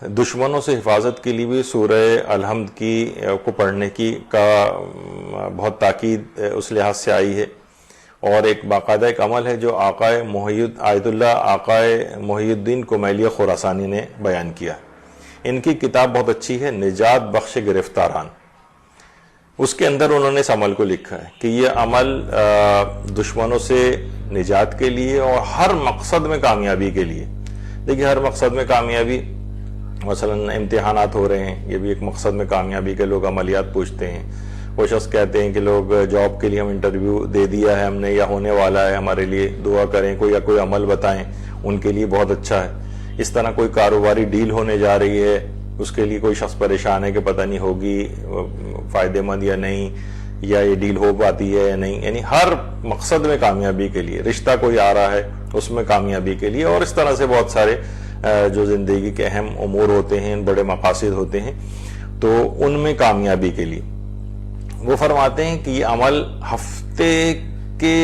دشمنوں سے حفاظت کے لیے بھی سورہ الحمد کی کو پڑھنے کی کا بہت تاکید اس لحاظ سے آئی ہے، اور ایک باقاعدہ ایک عمل ہے جو آیت اللہ آقائے محی الدین کمیلیہ خراسانی نے بیان کیا۔ ان کی کتاب بہت اچھی ہے، نجات بخش گرفتاران۔ اس کے اندر انہوں نے اس عمل کو لکھا ہے کہ یہ عمل دشمنوں سے نجات کے لیے اور ہر مقصد میں کامیابی کے لیے۔ دیکھیے، ہر مقصد میں کامیابی، مثلا امتحانات ہو رہے ہیں، یہ بھی ایک مقصد میں کامیابی کے لوگ عملیات پوچھتے ہیں۔ وہ شخص کہتے ہیں کہ لوگ جاب کے لیے ہم انٹرویو دے دیا ہے ہم نے، یا ہونے والا ہے، ہمارے لیے دعا کریں، کوئی عمل بتائیں، ان کے لیے بہت اچھا ہے۔ اس طرح کوئی کاروباری ڈیل ہونے جا رہی ہے، اس کے لیے کوئی شخص پریشان ہے کہ پتہ نہیں ہوگی فائدہ مند یا نہیں، یا یہ ڈیل ہو پاتی ہے یا نہیں، یعنی ہر مقصد میں کامیابی کے لیے۔ رشتہ کوئی آ رہا ہے اس میں کامیابی کے لیے، اور اس طرح سے بہت سارے جو زندگی کے اہم امور ہوتے ہیں، بڑے مقاصد ہوتے ہیں، تو ان میں کامیابی کے لیے وہ فرماتے ہیں کہ یہ عمل ہفتے کے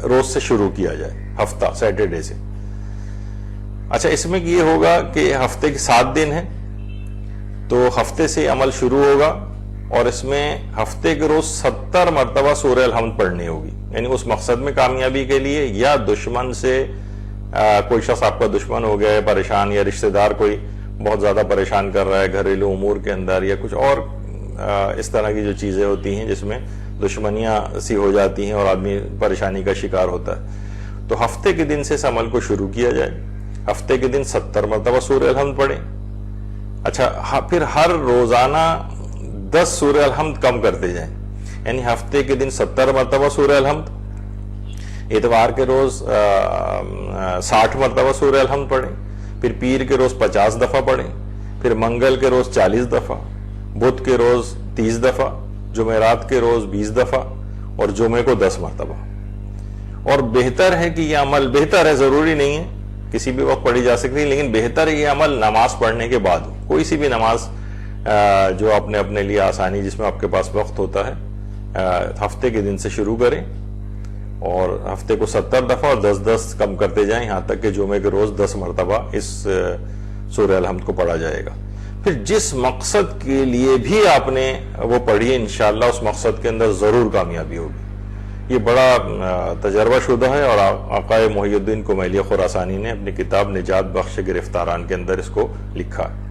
روز سے شروع کیا جائے، ہفتہ سیٹرڈے سے۔ اچھا، اس میں یہ ہوگا کہ ہفتے کے 7 دن ہیں، تو ہفتے سے عمل شروع ہوگا، اور اس میں ہفتے کے روز 70 مرتبہ سورہ الحمد پڑھنی ہوگی، یعنی اس مقصد میں کامیابی کے لیے، یا دشمن سے کوئی شخص آپ کا دشمن ہو گیا ہے پریشان، یا رشتہ دار کوئی بہت زیادہ پریشان کر رہا ہے گھریلو امور کے اندر، یا کچھ اور اس طرح کی جو چیزیں ہوتی ہیں جس میں دشمنیاں سی ہو جاتی ہیں اور آدمی پریشانی کا شکار ہوتا ہے، تو ہفتے کے دن سے اس عمل کو شروع کیا جائے۔ ہفتے کے دن 70 مرتبہ سورہ الحمد پڑھیں۔ اچھا، پھر ہر روزانہ 10 سورہ الحمد کم کرتے جائیں، یعنی ہفتے کے دن 70 مرتبہ سورہ الحمد، اتوار کے روز 60 مرتبہ سورہ الحمد پڑھیں، پھر پیر کے روز 50 دفعہ پڑھیں، پھر منگل کے روز 40 دفعہ، بدھ کے روز 30 دفعہ، جمعرات کے روز 20 دفعہ، اور جمعے کو 10 مرتبہ۔ اور بہتر ہے کہ یہ عمل، بہتر ہے، ضروری نہیں ہے کسی بھی وقت پڑھی جا سکتی، لیکن بہتر ہے یہ عمل نماز پڑھنے کے بعد ہو، کوئی سی بھی نماز جو آپ نے اپنے لیے آسانی، جس میں آپ کے پاس وقت ہوتا ہے، ہفتے کے دن سے شروع کریں، اور ہفتے کو 70 دفعہ اور 10 کم کرتے جائیں، یہاں تک کہ جمعے کے روز 10 مرتبہ اس سورہ الحمد کو پڑھا جائے گا۔ پھر جس مقصد کے لیے بھی آپ نے وہ پڑھی، انشاءاللہ اس مقصد کے اندر ضرور کامیابی ہوگی۔ یہ بڑا تجربہ شدہ ہے، اور آقائے محی الدین کمیلیہ خراسانی نے اپنی کتاب نجات بخش گرفتاران کے اندر اس کو لکھا ہے۔